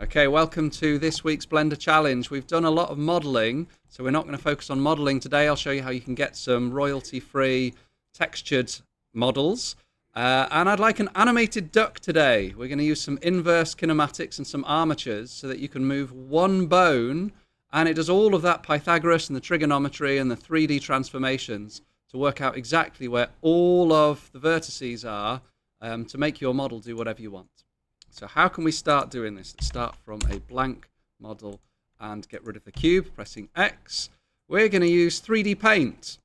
Okay, welcome to this week's Blender Challenge. We've done a lot of modeling, so we're not going to focus on modeling today. I'll show you how you can get some royalty-free textured models. And I'd like an animated duck today. We're going to use some inverse kinematics and some armatures so that you can move one bone, and it does all of that Pythagoras and the trigonometry and the 3D transformations to work out exactly where all of the vertices are to make your model do whatever you want. So how can we start doing this? Let's start from a blank model and get rid of the cube, pressing X. We're going to use 3D Paint.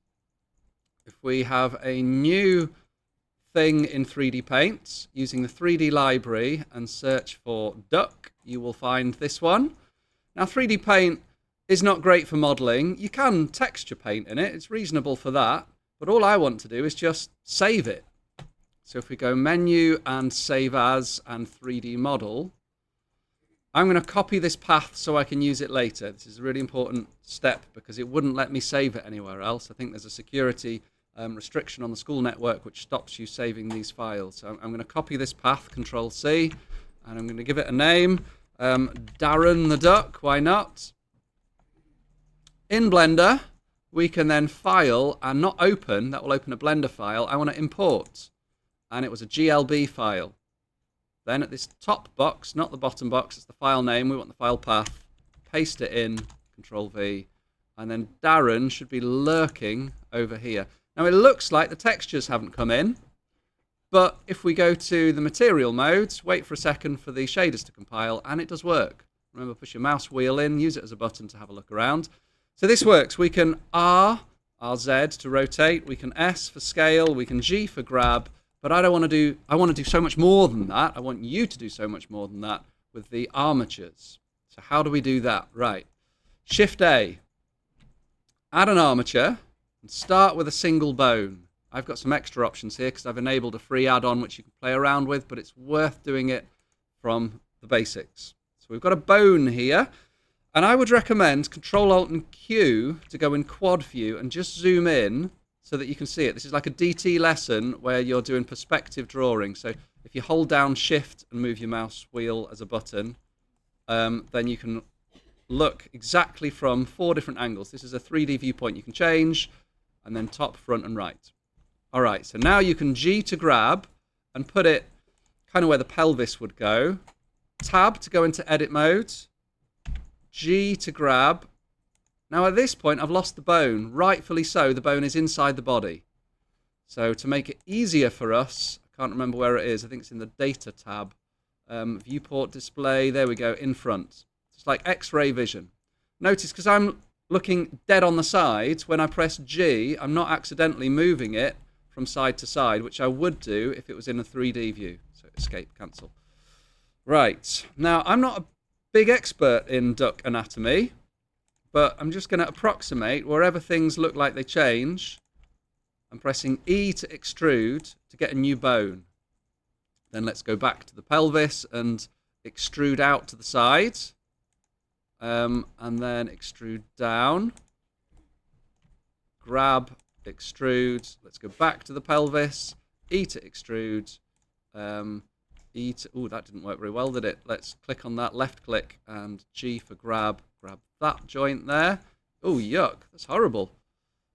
If we have a new thing in 3D Paint, using the 3D library and search for duck, you will find this one. Now 3D Paint is not great for modeling. You can texture paint in it. It's reasonable for that. But all I want to do is just save it. So if we go Menu and Save As and 3D Model, I'm going to copy this path so I can use it later. This is a really important step because it wouldn't let me save it anywhere else. I think there's a security restriction on the school network which stops you saving these files. So I'm going to copy this path, Control C, and I'm going to give it a name. Darren the Duck, why not? In Blender, we can then file and not open. That will open a Blender file. I want to import. And it was a GLB file. Then at this top box, not the bottom box, it's the file name, we want the file path, paste it in, Control V, and then Darren should be lurking over here. Now it looks like the textures haven't come in, but if we go to the material modes, wait for a second for the shaders to compile, and it does work. Remember, push your mouse wheel in, use it as a button to have a look around. So this works. We can RZ to rotate, we can S for scale, we can G for grab, but I want to do so much more than that. I want you to do so much more than that with the armatures. So how do we do that? Right. Shift A. Add an armature and start with a single bone. I've got some extra options here because I've enabled a free add-on which you can play around with, but it's worth doing it from the basics. So we've got a bone here, and I would recommend Control Alt and Q to go in quad view and just zoom in so that you can see it. This is like a DT lesson where you're doing perspective drawing. So if you hold down Shift and move your mouse wheel as a button, then you can look exactly from 4 different angles. This is a 3D viewpoint you can change, and then top, front, and right. All right, so now you can G to grab and put it kind of where the pelvis would go. Tab to go into edit mode. G to grab. Now at this point, I've lost the bone. Rightfully so, the bone is inside the body. So to make it easier for us, I can't remember where it is. I think it's in the Data tab. Viewport display, there we go, in front. It's like X-ray vision. Notice, because I'm looking dead on the sides, when I press G, I'm not accidentally moving it from side to side, which I would do if it was in a 3D view. So escape, cancel. Right, now I'm not a big expert in duck anatomy, but I'm just going to approximate wherever things look like they change. I'm pressing E to extrude to get a new bone. Then let's go back to the pelvis and extrude out to the sides. And then extrude down. Grab, extrude. Let's go back to the pelvis. E to extrude. E to... Ooh, that didn't work very well, did it? Let's click on that, left click, and G for grab. Grab that joint there. Oh, yuck. That's horrible.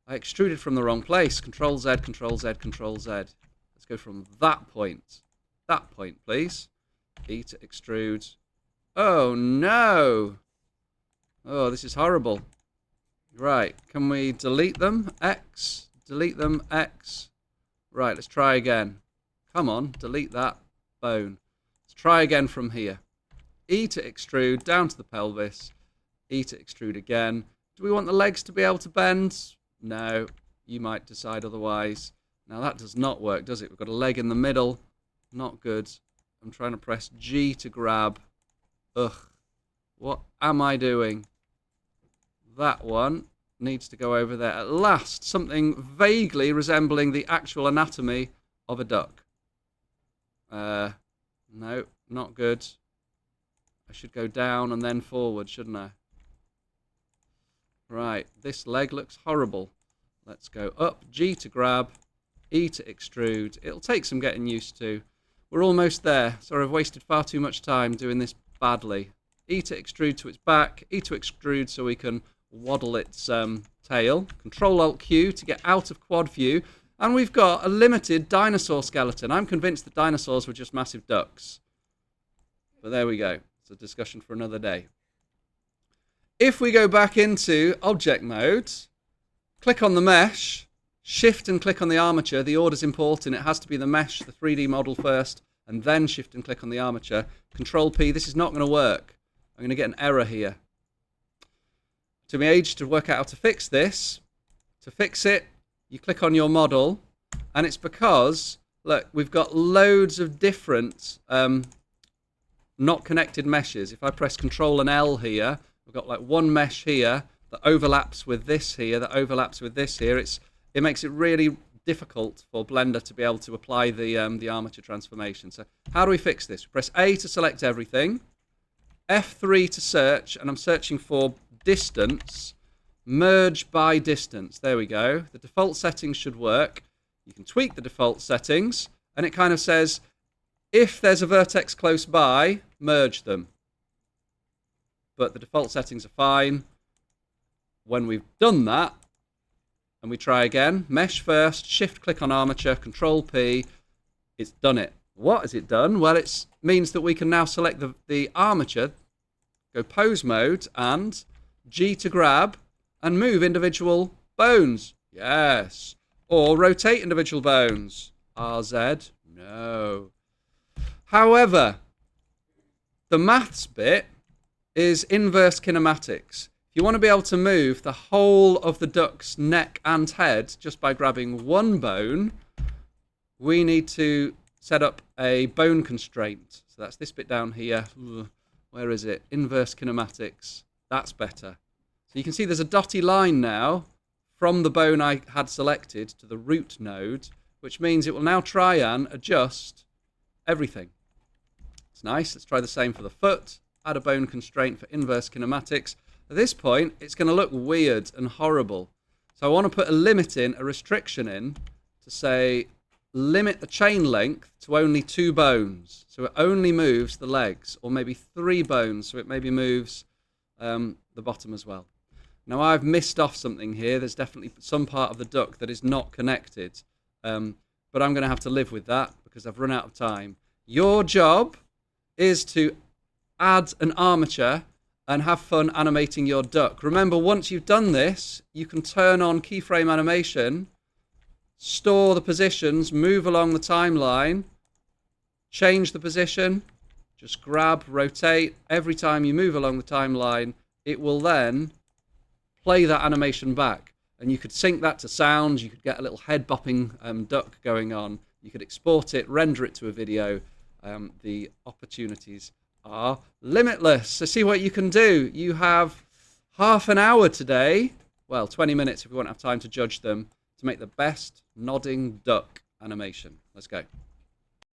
I extruded from the wrong place. Control Z, Control Z, Control Z. Let's go from that point. That point, please. E to extrude. Oh, no. Oh, this is horrible. Right. Can we delete them? X. Delete them. X. Right. Let's try again. Come on. Delete that bone. Let's try again from here. E to extrude down to the pelvis. E to extrude again. Do we want the legs to be able to bend? No, you might decide otherwise. Now that does not work, does it? We've got a leg in the middle. Not good. I'm trying to press G to grab. Ugh. What am I doing? That one needs to go over there. At last, something vaguely resembling the actual anatomy of a duck. No, not good. I should go down and then forward, shouldn't I? Right, this leg looks horrible. Let's go up, G to grab, E to extrude. It'll take some getting used to. We're almost there. Sorry, I've wasted far too much time doing this badly. E to extrude to its back, E to extrude so we can waddle its tail, Control-Alt-Q to get out of quad view, and we've got a limited dinosaur skeleton. I'm convinced that dinosaurs were just massive ducks. But there we go. It's a discussion for another day. If we go back into object mode, click on the mesh, shift and click on the armature. The order's important. It has to be the mesh, the 3D model first, and then shift and click on the armature. Control P. This is not going to work. I'm going to get an error here. To me age to work out how to fix this. To fix it, you click on your model, and it's because, look, we've got loads of different not connected meshes. If I press Control and L here, we've got like one mesh here that overlaps with this here, that overlaps with this here. It makes it really difficult for Blender to be able to apply the armature transformation. So how do we fix this? Press A to select everything, F3 to search, and I'm searching for distance, merge by distance. There we go. The default settings should work. You can tweak the default settings, and it kind of says, if there's a vertex close by, merge them. But the default settings are fine. When we've done that, and we try again, mesh first, shift click on armature, Control P, it's done it. What has it done? Well, it means that we can now select the armature, go pose mode, and G to grab, and move individual bones. Yes. Or rotate individual bones. RZ. No. However, the maths bit is inverse kinematics. If you want to be able to move the whole of the duck's neck and head just by grabbing one bone, we need to set up a bone constraint. So that's this bit down here. Where is it? Inverse kinematics. That's better. So you can see there's a dotty line now from the bone I had selected to the root node, which means it will now try and adjust everything. It's nice. Let's try the same for the foot. Add a bone constraint for inverse kinematics. At this point, it's going to look weird and horrible. So I want to put a limit in, a restriction in, to say limit the chain length to only 2 bones. So it only moves the legs, or maybe 3 bones, so it maybe moves the bottom as well. Now I've missed off something here. There's definitely some part of the duck that is not connected. But I'm going to have to live with that because I've run out of time. Your job is to add an armature and have fun animating your duck. Remember, once you've done this, you can turn on keyframe animation, store the positions, move along the timeline, change the position, just grab, rotate. Every time you move along the timeline, it will then play that animation back. And you could sync that to sounds. You could get a little head bopping duck going on. You could export it, render it to a video. The opportunities are limitless. So see what you can do. You have half an hour today, well, 20 minutes if we won't have time to judge them, to make the best nodding duck animation. Let's go.